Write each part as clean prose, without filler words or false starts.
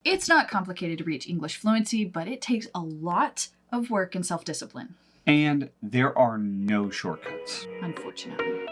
It's not complicated to reach English fluency, but it takes a lot of work and self-discipline. And there are no shortcuts. Unfortunately.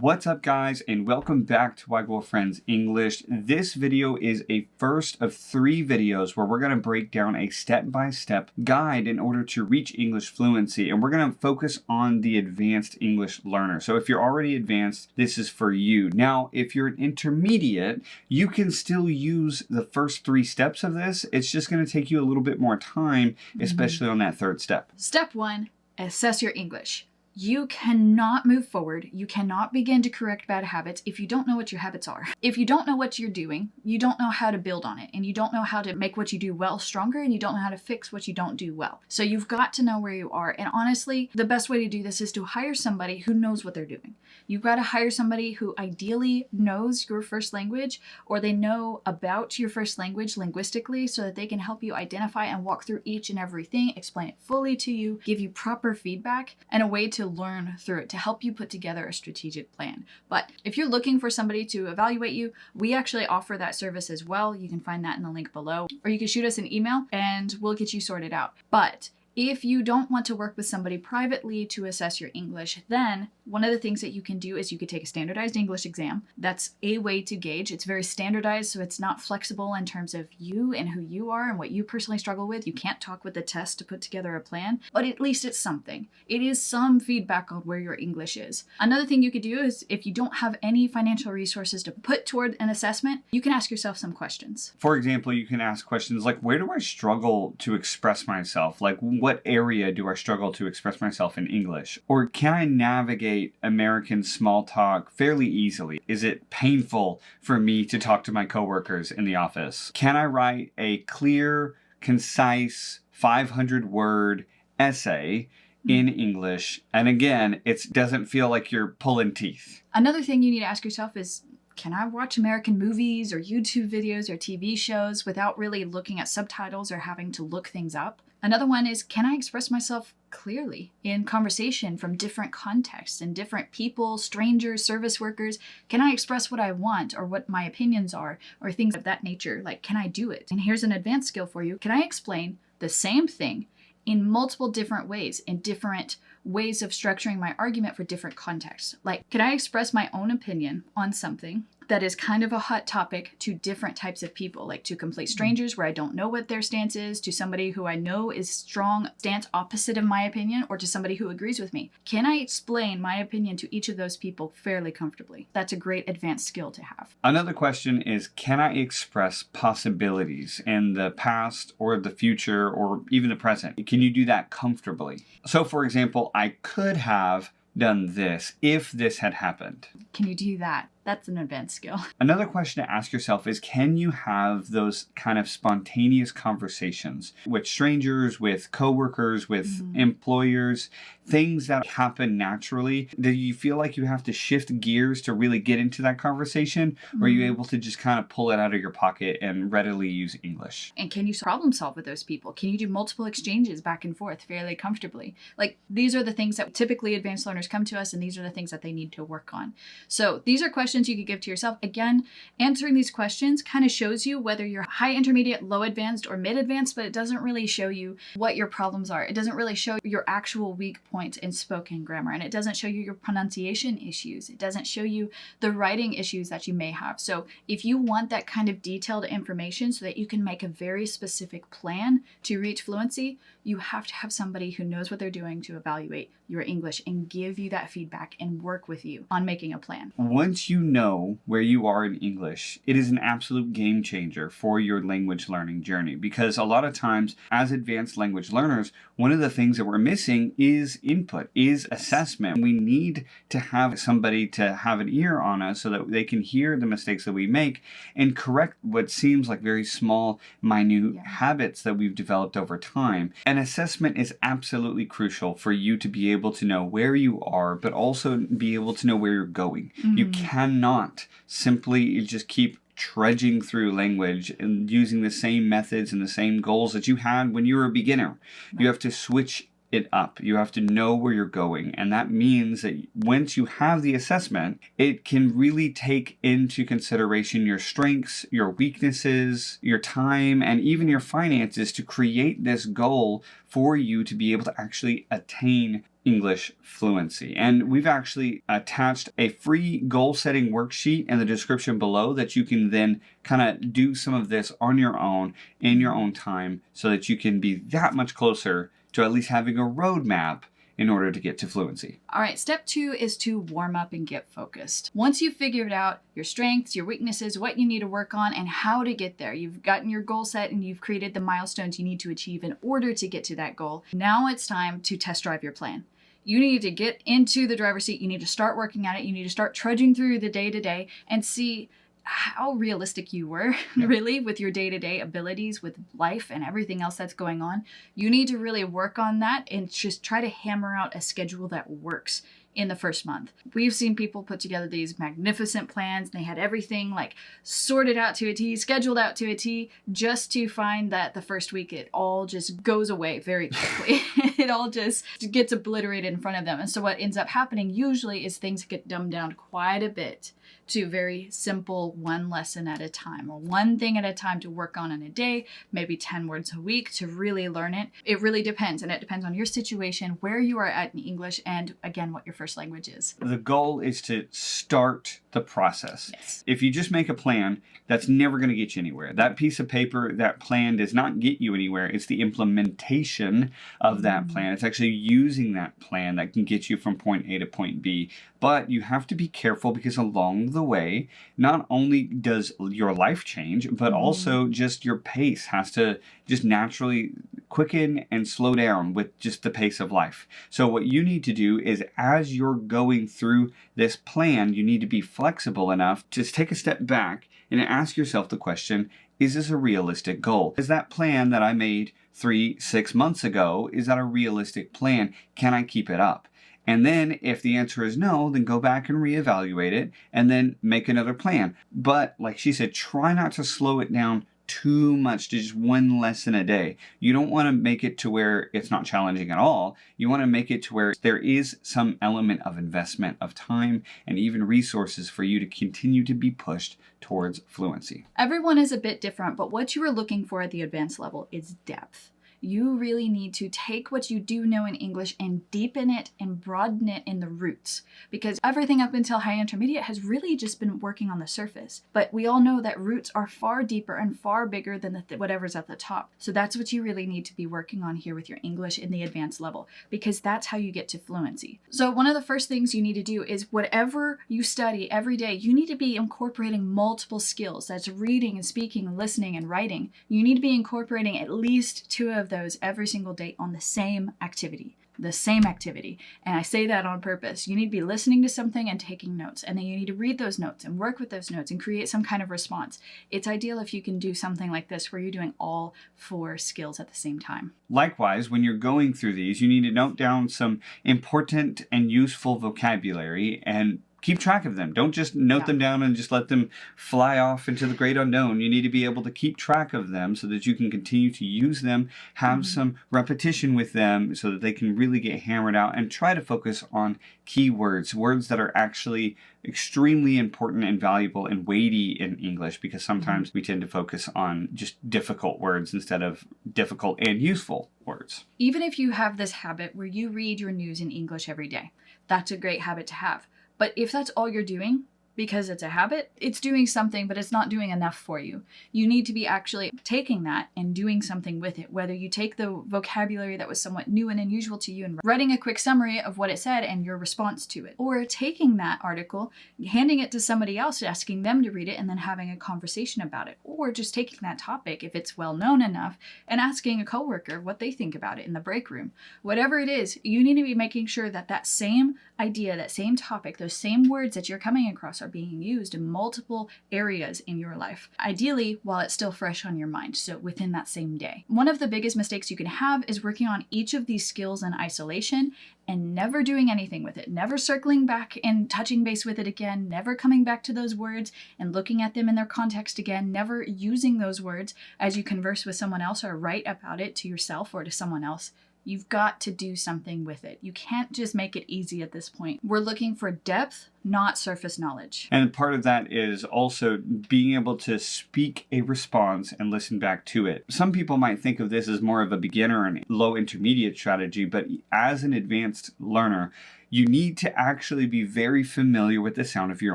What's up, guys, and welcome back to WaiGuo Friends English. This video is a first of 3 videos where we're going to break down a step-by-step guide in order to reach English fluency, and we're going to focus on the advanced English learner. So if you're already advanced, this is for you. Now, if you're an intermediate, you can still use the first 3 steps of this. It's just going to take you a little bit more time, especially on that 3rd step. Step 1, assess your English. You cannot move forward. You cannot begin to correct bad habits if you don't know what your habits are. If you don't know what you're doing, you don't know how to build on it, and you don't know how to make what you do well stronger, and you don't know how to fix what you don't do well. So you've got to know where you are. And honestly, the best way to do this is to hire somebody who knows what they're doing. You've got to hire somebody who ideally knows your first language, or they know about your first language linguistically, so that they can help you identify and walk through each and everything, explain it fully to you, give you proper feedback, and a way to learn through it to help you put together a strategic plan. But if you're looking for somebody to evaluate you, we actually offer that service as well. You can find that in the link below, or you can shoot us an email and we'll get you sorted out. But if you don't want to work with somebody privately to assess your English, then one of the things that you can do is you could take a standardized English exam. That's a way to gauge. It's very standardized, so it's not flexible in terms of you and who you are and what you personally struggle with. You can't talk with the test to put together a plan, but at least it's something. It is some feedback on where your English is. Another thing you could do is if you don't have any financial resources to put toward an assessment, you can ask yourself some questions. For example, you can ask questions like, where do I struggle to express myself? Like, what area do I struggle to express myself in English? Or can I navigate American small talk fairly easily? Is it painful for me to talk to my coworkers in the office? Can I write a clear, concise, 500-word essay in English? And again, it doesn't feel like you're pulling teeth. Another thing you need to ask yourself is, can I watch American movies or YouTube videos or TV shows without really looking at subtitles or having to look things up? Another one is, can I express myself clearly in conversation from different contexts and different people, strangers, service workers? Can I express what I want or what my opinions are or things of that nature? Like, can I do it? And here's an advanced skill for you. Can I explain the same thing in multiple different ways, in different ways of structuring my argument for different contexts? Like, can I express my own opinion on something that is kind of a hot topic to different types of people, like to complete strangers where I don't know what their stance is, to somebody who I know is strong stance opposite of my opinion, or to somebody who agrees with me? Can I explain my opinion to each of those people fairly comfortably? That's a great advanced skill to have. Another question is, can I express possibilities in the past or the future or even the present? Can you do that comfortably? So for example, I could have done this if this had happened. Can you do that? That's an advanced skill. Another question to ask yourself is, can you have those kind of spontaneous conversations with strangers, with coworkers, with employers, things that happen naturally? Do you feel like you have to shift gears to really get into that conversation? Or are you able to just kind of pull it out of your pocket and readily use English? And can you problem solve with those people? Can you do multiple exchanges back and forth fairly comfortably? Like, these are the things that typically advanced learners come to us, and these are the things that they need to work on. So these are questions you could give to yourself. Again, answering these questions kind of shows you whether you're high intermediate, low advanced, or mid advanced, but it doesn't really show you what your problems are. It doesn't really show your actual weak points in spoken grammar, and it doesn't show you your pronunciation issues. It doesn't show you the writing issues that you may have. So if you want that kind of detailed information so that you can make a very specific plan to reach fluency, you have to have somebody who knows what they're doing to evaluate your English and give you that feedback and work with you on making a plan. Once you know where you are in English, it is an absolute game changer for your language learning journey, because a lot of times as advanced language learners, one of the things that we're missing is input, is assessment. We need to have somebody to have an ear on us so that they can hear the mistakes that we make and correct what seems like very small, minute habits that we've developed over time. An assessment is absolutely crucial for you to be able to know where you are, but also be able to know where you're going. You cannot simply just keep trudging through language and using the same methods and the same goals that you had when you were a beginner. You have to switch it up. You have to know where you're going. And that means that once you have the assessment, it can really take into consideration your strengths, your weaknesses, your time, and even your finances to create this goal for you to be able to actually attain English fluency. And we've actually attached a free goal setting worksheet in the description below that you can then kind of do some of this on your own in your own time so that you can be that much closer to at least having a roadmap in order to get to fluency. All right, step 2 is to warm up and get focused. Once you've figured out your strengths, your weaknesses, what you need to work on, and how to get there, you've gotten your goal set and you've created the milestones you need to achieve in order to get to that goal. Now it's time to test drive your plan. You need to get into the driver's seat. You need to start working at it. You need to start trudging through the day-to-day and see how realistic you were really with your day-to-day abilities, with life and everything else that's going on. You need to really work on that and just try to hammer out a schedule that works in the first month. We've seen people put together these magnificent plans. They had everything like sorted out to a T, scheduled out to a T, just to find that the first week it all just goes away very quickly. It all just gets obliterated in front of them. And so what ends up happening usually is things get dumbed down quite a bit to very simple one lesson at a time or one thing at a time to work on in a day, maybe 10 words a week to really learn it. It really depends, and it depends on your situation, where you are at in English, and again, what your first language is. The goal is to start the process. Yes. If you just make a plan, that's never going to get you anywhere. That piece of paper, that plan does not get you anywhere. It's the implementation of that plan. It's actually using that plan that can get you from point A to point B. But you have to be careful because along the way, not only does your life change, but also just your pace has to just naturally quicken and slow down with just the pace of life. So what you need to do is as you're going through this plan, you need to be flexible enough to take a step back and ask yourself the question, is this a realistic goal? Is that plan that I made 3-6 months ago, is that a realistic plan? Can I keep it up? And then if the answer is no, then go back and reevaluate it and then make another plan. But like she said, try not to slow it down too much to just one lesson a day. You don't want to make it to where it's not challenging at all. You want to make it to where there is some element of investment of time and even resources for you to continue to be pushed towards fluency. Everyone is a bit different, but what you are looking for at the advanced level is depth. You really need to take what you do know in English and deepen it and broaden it in the roots, because everything up until high intermediate has really just been working on the surface. But we all know that roots are far deeper and far bigger than whatever's at the top. So that's what you really need to be working on here with your English in the advanced level, because that's how you get to fluency. So one of the first things you need to do is whatever you study every day, you need to be incorporating multiple skills. That's reading and speaking and listening and writing. You need to be incorporating at least 2 of those every single day on the same activity. And I say that on purpose. You need to be listening to something and taking notes, and then you need to read those notes and work with those notes and create some kind of response. It's ideal if you can do something like this where you're doing all 4 skills at the same time. Likewise, when you're going through these, you need to note down some important and useful vocabulary and keep track of them. Don't just note them down and just let them fly off into the great unknown. You need to be able to keep track of them so that you can continue to use them, have some repetition with them so that they can really get hammered out, and try to focus on keywords, words that are actually extremely important and valuable and weighty in English, because sometimes we tend to focus on just difficult words instead of difficult and useful words. Even if you have this habit where you read your news in English every day, that's a great habit to have. But if that's all you're doing, because it's a habit, it's doing something, but it's not doing enough for you. You need to be actually taking that and doing something with it, whether you take the vocabulary that was somewhat new and unusual to you and writing a quick summary of what it said and your response to it, or taking that article, handing it to somebody else, asking them to read it, and then having a conversation about it, or just taking that topic, if it's well known enough, and asking a coworker what they think about it in the break room. Whatever it is, you need to be making sure that that same idea, that same topic, those same words that you're coming across are being used in multiple areas in your life. Ideally, while it's still fresh on your mind, so within that same day. One of the biggest mistakes you can have is working on each of these skills in isolation and never doing anything with it, never circling back and touching base with it again, never coming back to those words and looking at them in their context again, never using those words as you converse with someone else or write about it to yourself or to someone else. You've got to do something with it. You can't just make it easy at this point. We're looking for depth, not surface knowledge. And part of that is also being able to speak a response and listen back to it. Some people might think of this as more of a beginner and low intermediate strategy, but as an advanced learner, you need to actually be very familiar with the sound of your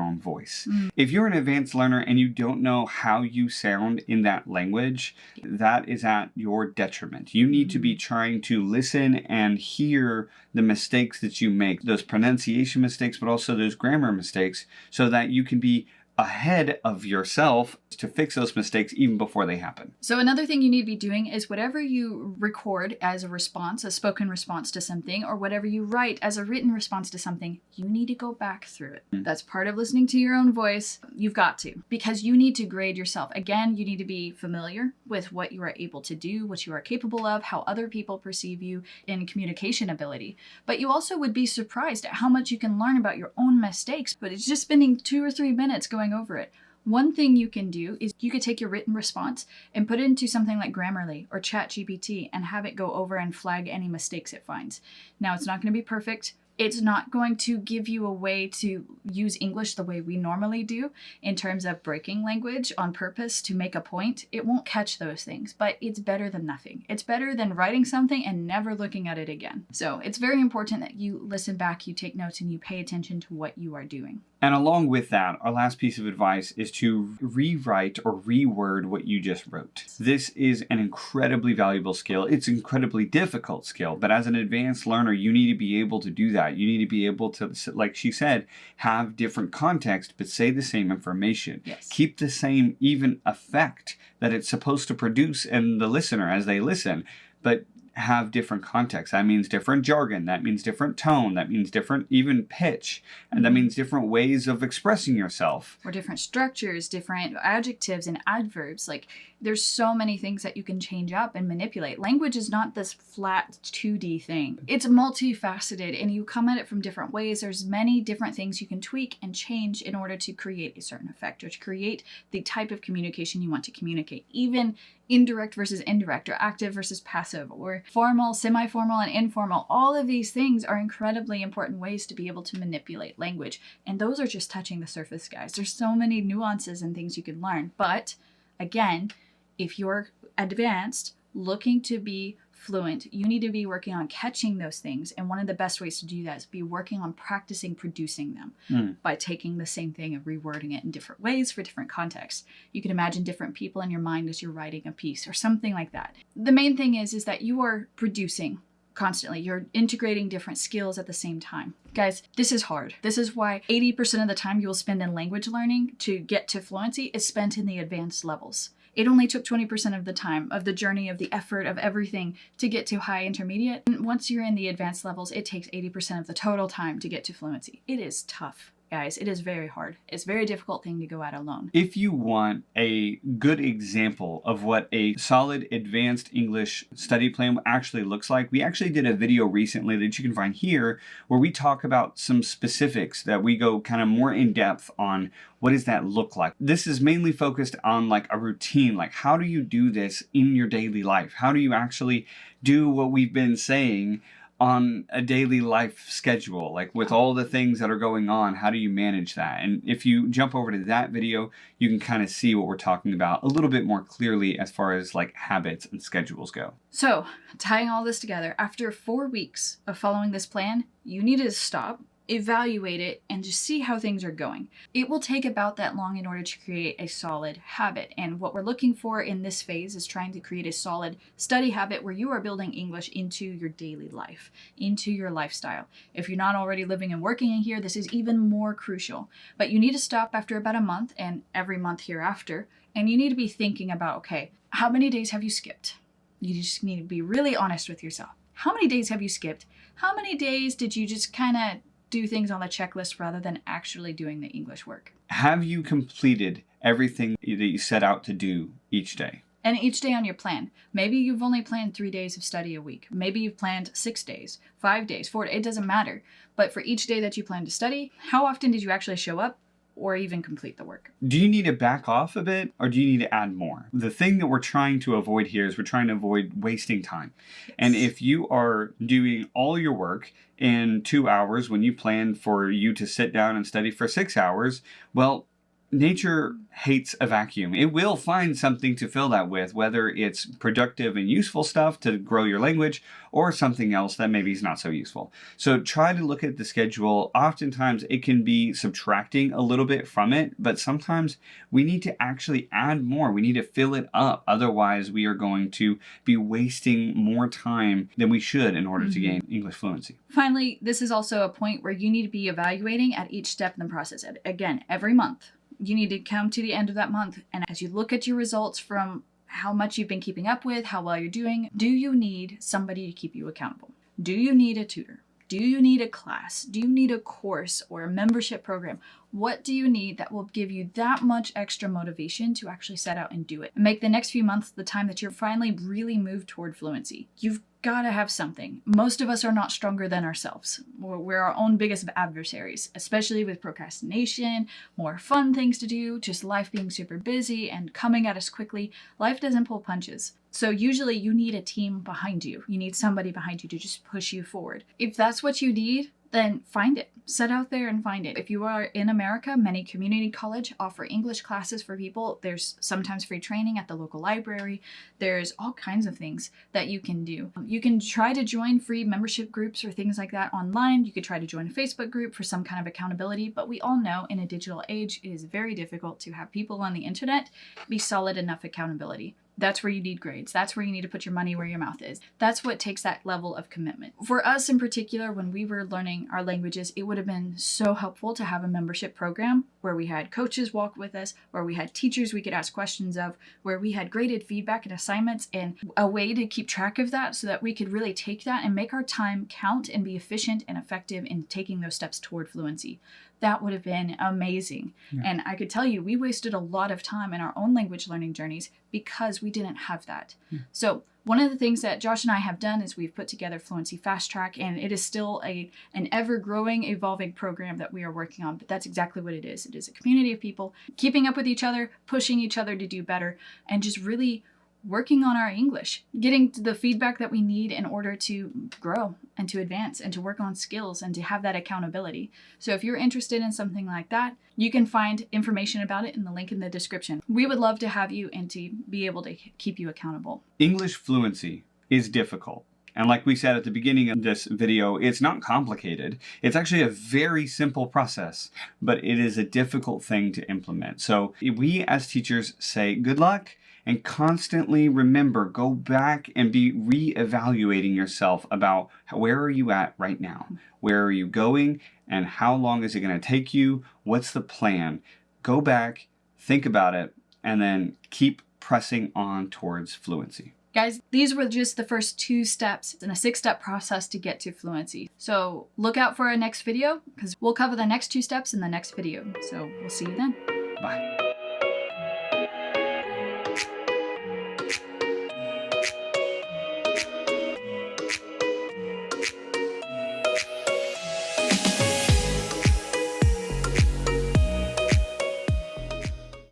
own voice. If you're an advanced learner and you don't know how you sound in that language, that is at your detriment. You need to be trying to listen and hear the mistakes that you make, those pronunciation mistakes, but also those grammar mistakes, so that you can be ahead of yourself to fix those mistakes even before they happen. So another thing you need to be doing is whatever you record as a response, a spoken response to something, or whatever you write as a written response to something, you need to go back through it. That's part of listening to your own voice. You've got to, because you need to grade yourself. Again, you need to be familiar with what you are able to do, what you are capable of, how other people perceive you in communication ability. But you also would be surprised at how much you can learn about your own mistakes, but it's just spending 2 or 3 minutes going over it. One thing you can do is you could take your written response and put it into something like Grammarly or ChatGPT and have it go over and flag any mistakes it finds. Now, it's not going to be perfect. It's not going to give you a way to use English the way we normally do in terms of breaking language on purpose to make a point. It won't catch those things, but it's better than nothing. It's better than writing something and never looking at it again. So it's very important that you listen back, you take notes, and you pay attention to what you are doing. And along with that, our last piece of advice is to rewrite or reword what you just wrote. This is an incredibly valuable skill. It's an incredibly difficult skill, but as an advanced learner, you need to be able to do that. You need to be able to, like she said, have different context, but say the same information. Yes. Keep the same even effect that it's supposed to produce in the listener as they listen, but have different context. That means different jargon. That means different tone. That means different even pitch. And that means different ways of expressing yourself. Or different structures, different adjectives and adverbs. Like, there's so many things that you can change up and manipulate. Language is not this flat 2D thing. It's multifaceted and you come at it from different ways. There's many different things you can tweak and change in order to create a certain effect or to create the type of communication you want to communicate. Even indirect versus indirect, or active versus passive, or formal, semi-formal, and informal. All of these things are incredibly important ways to be able to manipulate language. And those are just touching the surface, guys. There's so many nuances and things you can learn. But again, if you're advanced, looking to be fluent, you need to be working on catching those things. And one of the best ways to do that is be working on practicing producing them by taking the same thing and rewording it in different ways for different contexts. You can imagine different people in your mind as you're writing a piece or something like that. The main thing is that you are producing constantly. You're integrating different skills at the same time. Guys, this is hard. This is why 80% of the time you will spend in language learning to get to fluency is spent in the advanced levels. It only took 20% of the time, of the journey, of the effort, of everything to get to high intermediate. And once you're in the advanced levels, it takes 80% of the total time to get to fluency. It is tough, guys. It is very hard. It's a very difficult thing to go at alone. If you want a good example of what a solid advanced English study plan actually looks like, we actually did a video recently that you can find here where we talk about some specifics that we go kind of more in depth on. What does that look like? This is mainly focused on like a routine, like how do you do this in your daily life? How do you actually do what we've been saying on a daily life schedule, like with all the things that are going on? How do you manage that? And if you jump over to that video, you can kind of see what we're talking about a little bit more clearly as far as like habits and schedules go. So, tying all this together, after 4 weeks of following this plan, you need to stop, evaluate it, and just see how things are going. It will take about that long in order to create a solid habit. And what we're looking for in this phase is trying to create a solid study habit where you are building English into your daily life, into your lifestyle. If you're not already living and working in here, this is even more crucial. But you need to stop after about a month and every month hereafter. And you need to be thinking about, okay, how many days have you skipped? You just need to be really honest with yourself. How many days have you skipped? How many days did you just kind of do things on the checklist rather than actually doing the English work? Have you completed everything that you set out to do each day? And each day on your plan. Maybe you've only planned 3 days of study a week. Maybe you've planned 6 days, 5 days, 4 days. It doesn't matter. But for each day that you plan to study, how often did you actually show up? or even complete the work. Do you need to back off a bit or do you need to add more? The thing that we're trying to avoid here is we're trying to avoid wasting time. Yes. And if you are doing all your work in 2 hours when you plan for you to sit down and study for 6 hours, well, nature hates a vacuum. It will find something to fill that with, whether it's productive and useful stuff to grow your language or something else that maybe is not so useful. So try to look at the schedule. Oftentimes it can be subtracting a little bit from it, but sometimes we need to actually add more. We need to fill it up. Otherwise, we are going to be wasting more time than we should in order to gain English fluency. Finally, this is also a point where you need to be evaluating at each step in the process. Again, every month. You need to come to the end of that month, and as you look at your results from how much you've been keeping up with, how well you're doing, do you need somebody to keep you accountable? Do you need a tutor? Do you need a class? Do you need a course or a membership program? What do you need that will give you that much extra motivation to actually set out and do it? And make the next few months the time that you're finally really moved toward fluency. You've got to have something. Most of us are not stronger than ourselves. We're our own biggest adversaries, especially with procrastination, more fun things to do, just life being super busy and coming at us quickly. Life doesn't pull punches. So usually you need a team behind you. You need somebody behind you to just push you forward. If that's what you need, then find it. Set out there and find it. If you are in America, many community college offer English classes for people. There's sometimes free training at the local library. There's all kinds of things that you can do. You can try to join free membership groups or things like that online. You could try to join a Facebook group for some kind of accountability, but we all know in a digital age, it is very difficult to have people on the internet be solid enough accountability. That's where you need grades. That's where you need to put your money where your mouth is. That's what takes that level of commitment. For us in particular, when we were learning our languages, it would have been so helpful to have a membership program where we had coaches walk with us, where we had teachers we could ask questions of, where we had graded feedback and assignments and a way to keep track of that so that we could really take that and make our time count and be efficient and effective in taking those steps toward fluency. That would have been amazing. Yeah. And I could tell you, we wasted a lot of time in our own language learning journeys because we didn't have that. Yeah. So one of the things that Josh and I have done is we've put together Fluency Fast Track, and it is still an ever-growing, evolving program that we are working on. But that's exactly what it is. It is a community of people keeping up with each other, pushing each other to do better, and just really working on our English, getting the feedback that we need in order to grow and to advance and to work on skills and to have that accountability. So if you're interested in something like that, you can find information about it in the link in the description. We would love to have you and to be able to keep you accountable. English fluency is difficult. And like we said at the beginning of this video, it's not complicated. It's actually a very simple process, but it is a difficult thing to implement. So we as teachers say good luck, and constantly remember, go back and be re-evaluating yourself about where are you at right now? Where are you going? And how long is it going to take you? What's the plan? Go back, think about it, and then keep pressing on towards fluency. Guys, these were just the first 2 steps in a 6-step process to get to fluency. So look out for our next video because we'll cover the next 2 steps in the next video. So we'll see you then. Bye.